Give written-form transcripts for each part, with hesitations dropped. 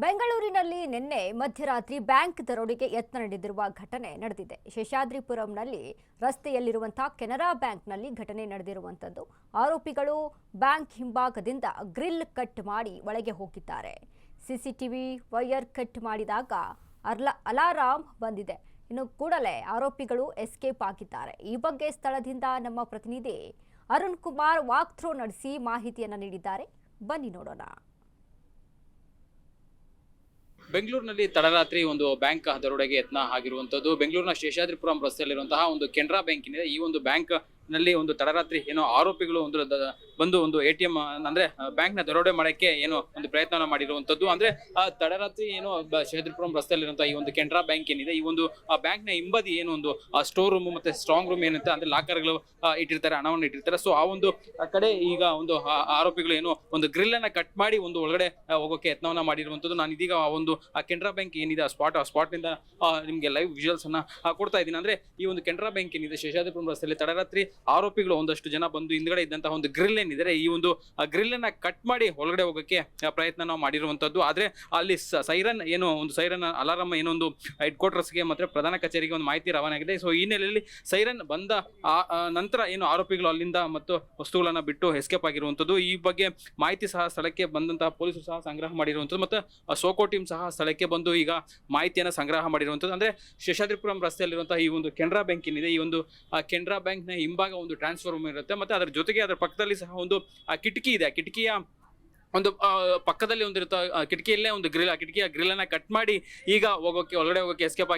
ಬೆಂಗಳೂರಿನಲ್ಲಿ ನಿನ್ನೆ ಮಧ್ಯರಾತ್ರಿ ಬ್ಯಾಂಕ್ ದರೋಡೆಗೆ ಯತ್ನ ನಡೆದಿರುವ ಘಟನೆ ನಡೆದಿದೆ. ಶೇಷಾದ್ರಿಪುರಂನಲ್ಲಿ ರಸ್ತೆಯಲ್ಲಿರುವಂತಹ ಕೆನರಾ ಬ್ಯಾಂಕ್ನಲ್ಲಿ ಘಟನೆ ನಡೆದಿರುವಂತದ್ದು. ಆರೋಪಿಗಳು ಬ್ಯಾಂಕ್ ಹಿಂಭಾಗದಿಂದ ಗ್ರಿಲ್ ಕಟ್ ಮಾಡಿ ಒಳಗೆ ಹೋಗಿದ್ದಾರೆ. ಸಿಸಿಟಿವಿ ವೈರ್ ಕಟ್ ಮಾಡಿದಾಗ ಅಲಾರಾಮ್ ಬಂದಿದೆ. ಇನ್ನು ಕೂಡಲೇ ಆರೋಪಿಗಳು ಎಸ್ಕೇಪ್ ಆಗಿದ್ದಾರೆ. ಈ ಬಗ್ಗೆ ಸ್ಥಳದಿಂದ ನಮ್ಮ ಪ್ರತಿನಿಧಿ ಅರುಣ್ ಕುಮಾರ್ ವಾಕ್ ಥ್ರೂ ನಡೆಸಿ ಮಾಹಿತಿಯನ್ನು ನೀಡಿದ್ದಾರೆ. ಬನ್ನಿ ನೋಡೋಣ. ಬೆಂಗಳೂರಿನಲ್ಲಿ ತಡರಾತ್ರಿ ಒಂದು ಬ್ಯಾಂಕ್ ದರೋಡೆಗೆ ಯತ್ನ ಆಗಿರುವಂತದ್ದು. ಬೆಂಗಳೂರಿನ ಶೇಷಾದ್ರಿಪುರಂ ರಸ್ತೆಯಲ್ಲಿರುವಂತಹ ಒಂದು ಕೆನರಾ ಬ್ಯಾಂಕ್ ಇದೆ. ಈ ಒಂದು ಬ್ಯಾಂಕ್ ನಲ್ಲಿ ಒಂದು ತಡರಾತ್ರಿ ಏನೋ ಆರೋಪಿಗಳು ಬಂದು ಒಂದು ATM ಅಂದ್ರೆ ಬ್ಯಾಂಕ್ ನ ದರೋಡೆ ಮಾಡಕ್ಕೆ ಏನೋ ಒಂದು ಪ್ರಯತ್ನ ಮಾಡಿರುವಂತದ್ದು. ಅಂದ್ರೆ ತಡರಾತ್ರಿ ಏನೋ ಶೇಷಾದ್ರಿಪುರಂ ರಸ್ತೆಯಲ್ಲಿರುವಂತಹ ಈ ಒಂದು ಕೆನರಾ ಬ್ಯಾಂಕ್ ಏನಿದೆ, ಈ ಒಂದು ಬ್ಯಾಂಕ್ ನ ಹಿಂಬದಿ ಏನು ಒಂದು ಸ್ಟೋರ್ ರೂಮ್ ಮತ್ತೆ ಸ್ಟ್ರಾಂಗ್ ರೂಮ್ ಏನಂತ ಅಂದ್ರೆ ಲಾಕರ್ಗಳು ಇಟ್ಟಿರ್ತಾರೆ, ಹಣವನ್ನು ಇಟ್ಟಿರ್ತಾರೆ. ಸೊ ಆ ಒಂದು ಕಡೆ ಈಗ ಒಂದು ಆರೋಪಿಗಳು ಏನೋ ಒಂದು ಗ್ರಿಲ್ ಅನ್ನ ಕಟ್ ಮಾಡಿ ಒಂದು ಒಳಗಡೆ ಹೋಗೋಕೆ ಯತ್ನವನ್ನ ಮಾಡಿರುವಂತದ್ದು. ನಾನು ಇದೀಗ ಆ ಒಂದು ಕೆನರಾ ಬ್ಯಾಂಕ್ ಏನಿದೆ ಆ ಸ್ಪಾಟ್ ನಿಂದ ನಿಮ್ಗೆ ಲೈವ್ ವಿಜುವಲ್ಸ್ ಅನ್ನ ಕೊಡ್ತಾ ಇದ್ದೀನಿ. ಅಂದ್ರೆ ಈ ಒಂದು ಕೆನರಾ ಬ್ಯಾಂಕ್ ಏನಿದೆ ಶೇಷಾದ್ರಿಪುರಂ ರಸ್ತೆಯಲ್ಲಿ ತಡರಾತ್ರಿ ಆರೋಪಿಗಳು ಒಂದಷ್ಟು ಜನ ಬಂದು ಹಿಂದ್ಗಡೆ ಇದ್ದಂತಹ ಒಂದು ಗ್ರಿಲ್ ಏನಿದೆ, ಈ ಒಂದು ಗ್ರಿಲ್ ಅನ್ನ ಕಟ್ ಮಾಡಿ ಒಳಗಡೆ ಹೋಗಕ್ಕೆ ಪ್ರಯತ್ನ ನಾವು ಮಾಡಿರುವಂತದ್ದು. ಆದ್ರೆ ಅಲ್ಲಿ ಸೈರನ್ ಏನು ಒಂದು ಸೈರನ್ ಅಲಾರಾಮ್ ಏನೊಂದು ಹೆಡ್ ಕ್ವಾರ್ಟರ್ಸ್ಗೆ ಮತ್ತೆ ಪ್ರಧಾನ ಕಚೇರಿಗೆ ಒಂದು ಮಾಹಿತಿ ರವಾನೆ ಆಗಿದೆ. ಸೊ ಈ ಹಿನ್ನೆಲೆಯಲ್ಲಿ ಸೈರನ್ ಬಂದ ನಂತರ ಏನು ಆರೋಪಿಗಳು ಅಲ್ಲಿಂದ ಮತ್ತು ವಸ್ತುಗಳನ್ನ ಬಿಟ್ಟು ಎಸ್ಕೇಪ್ ಆಗಿರುವಂತದ್ದು. ಈ ಬಗ್ಗೆ ಮಾಹಿತಿ ಸಹ ಸ್ಥಳಕ್ಕೆ ಬಂದಂತಹ ಪೊಲೀಸರು ಸಹ ಸಂಗ್ರಹ ಮಾಡಿರುವಂತದ್ದು. ಮತ್ತೆ ಸೋಕೋ ಟೀಮ್ ಸಹ ಸ್ಥಳಕ್ಕೆ ಬಂದು ಈಗ ಮಾಹಿತಿಯನ್ನು ಸಂಗ್ರಹ ಮಾಡಿರುವಂತದ್ದು. ಅಂದ್ರೆ ಶೇಷಾದ್ರಿಪುರಂ ರಸ್ತೆಯಲ್ಲಿರುವಂತಹ ಈ ಒಂದು ಕೆನರಾ ಬ್ಯಾಂಕ್ ಏನಿದೆ, ಈ ಒಂದು ಕೆನರಾ ಬ್ಯಾಂಕ್ ನ ಹಿಂಭಾಗ ಒಂದು ಟ್ರಾನ್ಸ್ಫರ್ ರೂಮ್ ಇರುತ್ತೆ. ಮತ್ತೆ ಅದರ ಜೊತೆಗೆ ಅದರ ಪಕ್ಕದಲ್ಲಿ ಸಹ ಒಂದು ಕಿಟಕಿ ಇದೆ. ಕಿಟಕಿಯ ಒಂದು ಪಕ್ಕದಲ್ಲಿ ಒಂದಿರುತ್ತ ಕಿಟಕಿಯಲ್ಲೇ ಒಂದು ಗ್ರಿಲ್, ಕಿಟಕಿಯ ಗ್ರಿಲ್ ಅನ್ನ ಕಟ್ ಮಾಡಿ ಈಗ ಒಳಗಡೆ ಹೋಗೋಕೆ ಎಸ್ಕೇಪ್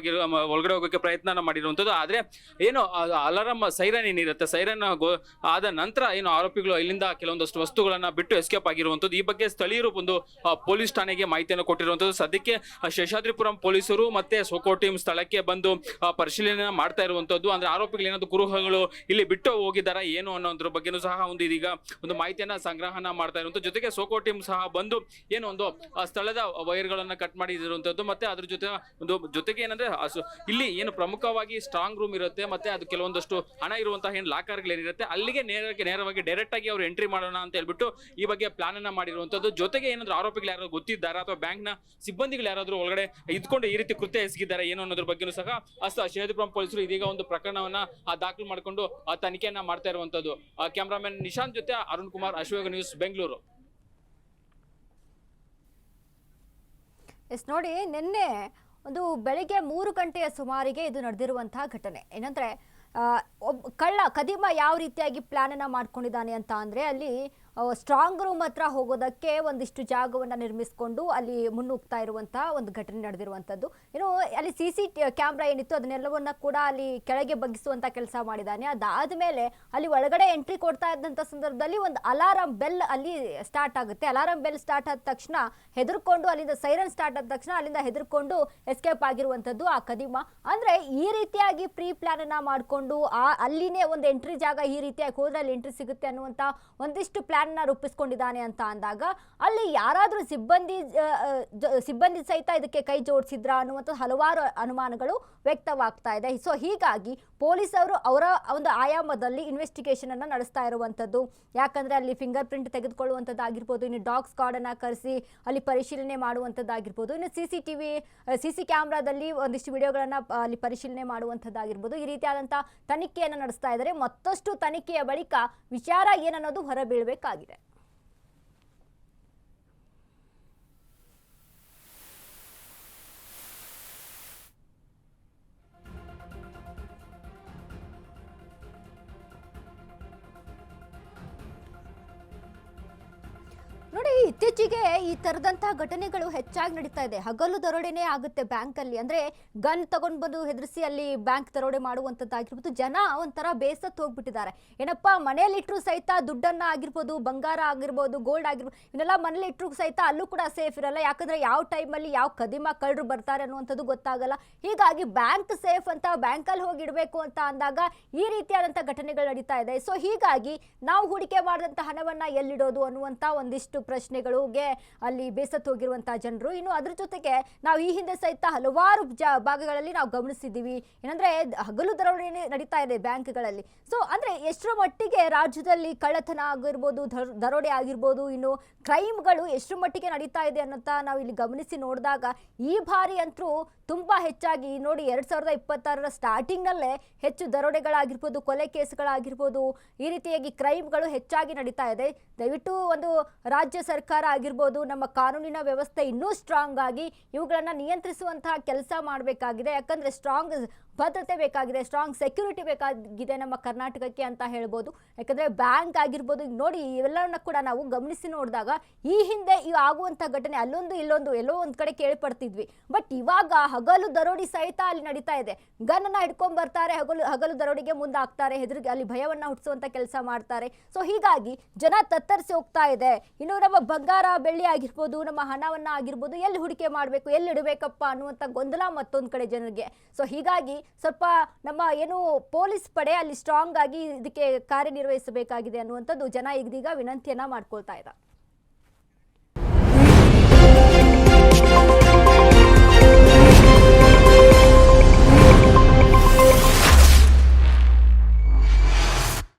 ಒಳಗಡೆ ಹೋಗೋಕೆ ಪ್ರಯತ್ನ ಮಾಡಿರುವಂತದ್ದು. ಆದ್ರೆ ಏನು ಅಲಾರಾಮ್ ಸೈರನ್ ಏನಿರುತ್ತೆ, ಸೈರನ್ ಆದ ನಂತರ ಏನು ಆರೋಪಿಗಳು ಇಲ್ಲಿಂದ ಕೆಲವೊಂದಷ್ಟು ವಸ್ತುಗಳನ್ನ ಬಿಟ್ಟು ಎಸ್ಕೇಪ್ ಆಗಿರುವಂತದ್ದು. ಈ ಬಗ್ಗೆ ಸ್ಥಳೀಯರು ಒಂದು ಪೊಲೀಸ್ ಠಾಣೆಗೆ ಮಾಹಿತಿಯನ್ನು ಕೊಟ್ಟಿರುವಂತದ್ದು. ಸದ್ಯಕ್ಕೆ ಶೇಷಾದ್ರಿಪುರಂ ಪೊಲೀಸರು ಮತ್ತೆ ಸೋಕೋ ಟೀಮ್ ಸ್ಥಳಕ್ಕೆ ಬಂದು ಪರಿಶೀಲನೆ ಮಾಡ್ತಾ ಇರುವಂತದ್ದು. ಅಂದ್ರೆ ಆರೋಪಿಗಳು ಏನಾದ್ರು ಕುರುಹಗಳು ಇಲ್ಲಿ ಬಿಟ್ಟು ಹೋಗಿದ್ದಾರಾ ಏನು ಅನ್ನೋದ್ರ ಬಗ್ಗೆನೂ ಸಹ ಒಂದು ಇದೀಗ ಒಂದು ಮಾಹಿತಿಯನ್ನ ಸಂಗ್ರಹಣ ಮಾಡ್ತಾ ಇರುವಂತದ್ದು. ಜೊತೆಗೆ ಸೋಕೋ ಟೀಮ್ ಸಹ ಬಂದು ಏನು ಒಂದು ಸ್ಥಳದ ವೈರ್ಗಳನ್ನ ಕಟ್ ಮಾಡಿರುವಂತದ್ದು. ಮತ್ತೆ ಅದ್ರ ಜೊತೆಗೆ ಏನಂದ್ರೆ ಇಲ್ಲಿ ಏನು ಪ್ರಮುಖವಾಗಿ ಸ್ಟ್ರಾಂಗ್ ರೂಮ್ ಇರುತ್ತೆ, ಮತ್ತೆ ಅದು ಕೆಲವೊಂದಷ್ಟು ಹಣ ಇರುವಂತಹ ಏನು ಲಾಕರ್ಗಳೇನಿರುತ್ತೆ ಅಲ್ಲಿಗೆ ನೇರವಾಗಿ ಡೈರೆಕ್ಟ್ ಆಗಿ ಅವ್ರು ಎಂಟ್ರಿ ಮಾಡೋಣ ಅಂತ ಹೇಳ್ಬಿಟ್ಟು ಈ ಬಗ್ಗೆ ಪ್ಲಾನ್ ಅನ್ನ ಮಾಡಿರುವಂತದ್ದು. ಜೊತೆಗೆ ಏನಾದ್ರು ಆರೋಪಿಗಳು ಯಾರಾದ್ರು ಗೊತ್ತಿದ್ದಾರಾ ಅಥವಾ ಬ್ಯಾಂಕ್ ನ ಸಿಬ್ಬಂದಿಗಳು ಯಾರಾದ್ರೂ ಒಳಗಡೆ ಇದ್ಕೊಂಡು ಈ ರೀತಿ ಕೃತ್ಯ ಎಸಗಿದ್ದಾರೆ ಏನು ಅನ್ನೋದ್ರ ಬಗ್ಗೆನೂ ಸಹ ಶೇಷಾದ್ರಿಪುರಂ ಪೊಲೀಸರು ಇದೀಗ ಒಂದು ಪ್ರಕರಣವನ್ನ ದಾಖಲು ಮಾಡಿಕೊಂಡು ತನಿಖೆಯನ್ನ ಮಾಡ್ತಾ ಇರುವಂತದ್ದು. ಕ್ಯಾಮರಾಮನ್ ನಿಶಾಂತ್ ಜೊತೆ ಅರುಣ್ ಕುಮಾರ್, ಅಶ್ವೇಗ ನ್ಯೂಸ್, ಬೆಂಗಳೂರು. ನೋಡಿ, ನಿನ್ನೆ ಒಂದು ಬೆಳಿಗ್ಗೆ 3 ಗಂಟೆಯ ಸುಮಾರಿಗೆ ಇದು ನಡೆದಿರುವಂತಹ ಘಟನೆ. ಏನಂದ್ರೆ ಕದಿಮ ಯಾವ ರೀತಿಯಾಗಿ ಪ್ಲಾನ್ ಅನ್ನ ಮಾಡ್ಕೊಂಡಿದ್ದಾನೆ ಅಂತ ಅಂದ್ರೆ ಅಲ್ಲಿ ಸ್ಟ್ರಾಂಗ್ ರೂಮ್ ಹತ್ರ ಹೋಗೋದಕ್ಕೆ ಒಂದಿಷ್ಟು ಜಾಗವನ್ನು ನಿರ್ಮಿಸಿಕೊಂಡು ಅಲ್ಲಿ ಮುನ್ನುಗ್ತಾ ಇರುವಂತಹ ಒಂದು ಘಟನೆ ನಡೆದಿರುವಂಥದ್ದು. ಇನ್ನು ಅಲ್ಲಿ CC ಕ್ಯಾಮ್ರಾ ಏನಿತ್ತು ಅದನ್ನೆಲ್ಲವನ್ನ ಕೂಡ ಅಲ್ಲಿ ಕೆಳಗೆ ಬಗ್ಗಿಸುವಂತ ಕೆಲಸ ಮಾಡಿದ್ದಾನೆ. ಅದಾದ ಮೇಲೆ ಅಲ್ಲಿ ಒಳಗಡೆ ಎಂಟ್ರಿ ಕೊಡ್ತಾ ಇದ್ದಂಥ ಸಂದರ್ಭದಲ್ಲಿ ಒಂದು ಅಲಾರಾಮ್ ಬೆಲ್ ಅಲ್ಲಿ ಸ್ಟಾರ್ಟ್ ಆಗುತ್ತೆ. ಅಲಾರಾಮ್ ಬೆಲ್ ಸ್ಟಾರ್ಟ್ ಆದ ತಕ್ಷಣ ಹೆದರ್ಕೊಂಡು ಅಲ್ಲಿಂದ ಸೈರನ್ ಸ್ಟಾರ್ಟ್ ಆದ ತಕ್ಷಣ ಅಲ್ಲಿಂದ ಹೆದರ್ಕೊಂಡು ಎಸ್ಕೇಪ್ ಆಗಿರುವಂಥದ್ದು ಆ ಕದಿಮ. ಅಂದ್ರೆ ಈ ರೀತಿಯಾಗಿ ಪ್ರೀ ಪ್ಲಾನ್ ಅನ್ನ ಮಾಡಿಕೊಂಡು ಅಲ್ಲಿನೇ ಒಂದು ಎಂಟ್ರಿ ಜಾಗ ಈ ರೀತಿಯಾಗಿ ಹೋದ್ರೆ ಅಲ್ಲಿ ಎಂಟ್ರಿ ಸಿಗುತ್ತೆ ಅನ್ನುವಂಥ ಒಂದಿಷ್ಟು ಪ್ಲಾನ್ ರೂಪಿಸ್ಕೊಂಡಿದ್ದಾನೆ ಅಂತ ಅಂದಾಗ ಅಲ್ಲಿ ಯಾರಾದ್ರೂ ಸಿಬ್ಬಂದಿ ಸಹಿತ ಇದಕ್ಕೆ ಕೈ ಜೋಡಿಸಿದ್ರ ಅನ್ನುವಂಥ ಹಲವಾರು ಅನುಮಾನಗಳು ವ್ಯಕ್ತವಾಗ್ತಾ ಇದೆ. ಸೊ ಹೀಗಾಗಿ ಪೊಲೀಸರು ಅವರ ಒಂದು ಆಯಾಮದಲ್ಲಿ ಇನ್ವೆಸ್ಟಿಗೇಷನ್ ಅನ್ನ ನಡೆಸ್ತಾ ಇರುವಂತದ್ದು. ಯಾಕಂದ್ರೆ ಅಲ್ಲಿ ಫಿಂಗರ್ ಪ್ರಿಂಟ್ ತೆಗೆದುಕೊಳ್ಳುವಂಥದ್ದಾಗಿರ್ಬೋದು, ಇನ್ನು ಡಾಗ್ ಸ್ಕ್ವಾಡ್ ಅನ್ನ ಕರೆಸಿ ಅಲ್ಲಿ ಪರಿಶೀಲನೆ ಮಾಡುವಂಥದ್ದಾಗಿರ್ಬೋದು, ಇನ್ನು CC ಕ್ಯಾಮ್ರಾದಲ್ಲಿ ಒಂದಿಷ್ಟು ವಿಡಿಯೋಗಳನ್ನ ಅಲ್ಲಿ ಪರಿಶೀಲನೆ ಮಾಡುವಂಥದ್ದಾಗಿರ್ಬೋದು. ಈ ರೀತಿಯಾದಂತಹ ತನಿಖೆಯನ್ನು ನಡೆಸ್ತಾ ಇದ್ದಾರೆ. ಮತ್ತಷ್ಟು ತನಿಖೆಯ ಬಳಿಕ ವಿಚಾರ ಏನನ್ನೋದು ಹೊರಬೀಳಬೇಕಾಗಿದೆ. ನೋಡಿ, ಇತ್ತೀಚೆಗೆ ಈ ತರದಂತಹ ಘಟನೆಗಳು ಹೆಚ್ಚಾಗಿ ನಡೀತಾ ಇದೆ. ಹಗಲು ದರೋಡೆನೇ ಆಗುತ್ತೆ ಬ್ಯಾಂಕಲ್ಲಿ. ಅಂದ್ರೆ ಗನ್ ತಗೊಂಡು ಬಂದು ಹೆದರಿಸಿ ಅಲ್ಲಿ ಬ್ಯಾಂಕ್ ದರೋಡೆ ಮಾಡುವಂಥದ್ದಾಗಿರ್ಬೋದು. ಜನ ಒಂಥರ ಬೇಸತ್ತು ಹೋಗ್ಬಿಟ್ಟಿದ್ದಾರೆ. ಏನಪ್ಪ, ಮನೆಯಲ್ಲಿ ಇಟ್ಟರು ಸಹಿತ ದುಡ್ಡನ್ನ ಆಗಿರ್ಬೋದು, ಬಂಗಾರ ಆಗಿರ್ಬೋದು, ಗೋಲ್ಡ್ ಆಗಿರ್ಬೋದು, ಇವನ್ನೆಲ್ಲ ಮನೇಲಿ ಇಟ್ಟರು ಸಹಿತ ಅಲ್ಲೂ ಕೂಡ ಸೇಫ್ ಇರಲ್ಲ. ಯಾಕಂದ್ರೆ ಯಾವ ಟೈಮಲ್ಲಿ ಯಾವ ಕದಿಮ ಕಳ್ಳರು ಬರ್ತಾರೆ ಅನ್ನುವಂಥದ್ದು ಗೊತ್ತಾಗಲ್ಲ. ಹೀಗಾಗಿ ಬ್ಯಾಂಕ್ ಸೇಫ್ ಅಂತ ಬ್ಯಾಂಕಲ್ಲಿ ಹೋಗಿ ಇಡಬೇಕು ಅಂತ ಅಂದಾಗ ಈ ರೀತಿಯಾದಂಥ ಘಟನೆಗಳು ನಡೀತಾ ಇದೆ. ಸೊ ಹೀಗಾಗಿ ನಾವು ಹೂಡಿಕೆ ಮಾಡಿದಂಥ ಹಣವನ್ನ ಎಲ್ಲಿಡೋದು ಅನ್ನುವಂಥ ಒಂದಿಷ್ಟು ಪ್ರಶ್ನೆಗಳು ಕಳ್ಳಗೆ ಅಲ್ಲಿ ಬೇಸತ್ತು ಹೋಗಿರುವಂತಹ ಜನರು. ಇನ್ನು ಅದ್ರ ಜೊತೆಗೆ ನಾವು ಈ ಹಿಂದೆ ಸಹಿತ ಹಲವಾರು ಭಾಗಗಳಲ್ಲಿ ನಾವು ಗಮನಿಸಿದ್ದೀವಿ, ಏನಂದ್ರೆ ಹಗಲು ದರೋಡೆ ನಡೀತಾ ಇದೆ ಬ್ಯಾಂಕ್ಗಳಲ್ಲಿ. ಸೊ ಅಂದ್ರೆ ಎಷ್ಟರ ಮಟ್ಟಿಗೆ ರಾಜ್ಯದಲ್ಲಿ ಕಳ್ಳತನ ಆಗಿರ್ಬೋದು, ದರೋಡೆ ಆಗಿರ್ಬೋದು, ಇನ್ನು ಕ್ರೈಮ್ಗಳು ಎಷ್ಟರ ಮಟ್ಟಿಗೆ ನಡೀತಾ ಇದೆ ಅನ್ನೋಂತ ನಾವು ಇಲ್ಲಿ ಗಮನಿಸಿ ನೋಡಿದಾಗ ಈ ಬಾರಿ ಅಂತೂ ತುಂಬಾ ಹೆಚ್ಚಾಗಿ ನೋಡಿ 2026ರ ಸ್ಟಾರ್ಟಿಂಗ್ನಲ್ಲೇ ಹೆಚ್ಚು ದರೋಡೆಗಳಾಗಿರ್ಬೋದು, ಕೊಲೆ ಕೇಸ್ಗಳಾಗಿರ್ಬೋದು, ಈ ರೀತಿಯಾಗಿ ಕ್ರೈಮ್ಗಳು ಹೆಚ್ಚಾಗಿ ನಡೀತಾ ಇದೆ. ದಯವಿಟ್ಟು ಒಂದು ರಾಜ್ಯ ಸರ್ಕಾರ ಆಗಿರ್ಬೋದು, ನಮ್ಮ ಕಾನೂನಿನ ವ್ಯವಸ್ಥೆ ಇನ್ನೂ ಸ್ಟ್ರಾಂಗ್ ಆಗಿ ಇವುಗಳನ್ನ ನಿಯಂತ್ರಿಸುವಂತಹ ಕೆಲಸ ಮಾಡಬೇಕಾಗಿದೆ. ಯಾಕಂದ್ರೆ ಸ್ಟ್ರಾಂಗ್ ಭದ್ರತೆ ಬೇಕಾಗಿದೆ, ಸ್ಟ್ರಾಂಗ್ ಸೆಕ್ಯೂರಿಟಿ ಬೇಕಾಗಿದೆ ನಮ್ಮ ಕರ್ನಾಟಕಕ್ಕೆ ಅಂತ ಹೇಳ್ಬೋದು. ಯಾಕಂದ್ರೆ ಬ್ಯಾಂಕ್ ಆಗಿರ್ಬೋದು, ಈಗ ನೋಡಿ ಇವೆಲ್ಲವನ್ನ ಕೂಡ ನಾವು ಗಮನಿಸಿ ನೋಡಿದಾಗ ಈ ಹಿಂದೆ ಆಗುವಂಥ ಘಟನೆ ಅಲ್ಲೊಂದು ಇಲ್ಲೊಂದು ಎಲ್ಲೋ ಒಂದು ಕಡೆ ಕೇಳ್ಪಡ್ತಿದ್ವಿ. ಬಟ್ ಇವಾಗ ಹಗಲು ದರೋಡಿ ಸಹಿತ ಅಲ್ಲಿ ನಡೀತಾ ಇದೆ. ಗನ್ನನ್ನ ಹಿಡ್ಕೊಂಡ್ ಬರ್ತಾರೆ, ಹಗಲು ದರೋಡಿಗೆ ಮುಂದಾಗ್ತಾರೆ, ಹೆದರಿಗೆ ಅಲ್ಲಿ ಭಯವನ್ನ ಹುಟ್ಟಿಸುವಂತ ಕೆಲಸ ಮಾಡ್ತಾರೆ. ಸೊ ಹೀಗಾಗಿ ಜನ ತತ್ತರಿಸಿ ಹೋಗ್ತಾ ಇದೆ. ಇನ್ನು ನಮ್ಮ ಬಂಗಾರ ಬೆಳ್ಳಿ ಆಗಿರ್ಬೋದು, ನಮ್ಮ ಹಣವನ್ನ ಆಗಿರ್ಬೋದು ಎಲ್ಲಿ ಹೂಡಿಕೆ ಮಾಡಬೇಕು, ಎಲ್ಲಿ ಇಡಬೇಕಪ್ಪ ಅನ್ನುವಂಥ ಗೊಂದಲ ಮತ್ತೊಂದು ಕಡೆ ಜನರಿಗೆ. ಸೊ ಹೀಗಾಗಿ ಸ್ವಲ್ಪ ನಮ್ಮ ಏನು ಪೊಲೀಸ್ ಪಡೆ ಅಲ್ಲಿ ಸ್ಟ್ರಾಂಗ್ ಆಗಿ ಇದಕ್ಕೆ ಕಾರ್ಯನಿರ್ವಹಿಸಬೇಕಾಗಿದೆ ಅನ್ನುವಂಥದ್ದು ಜನ ಇದೀಗ ವಿನಂತಿಯನ್ನ ಮಾಡ್ಕೊಳ್ತಾ ಇದ್ದಾರೆ.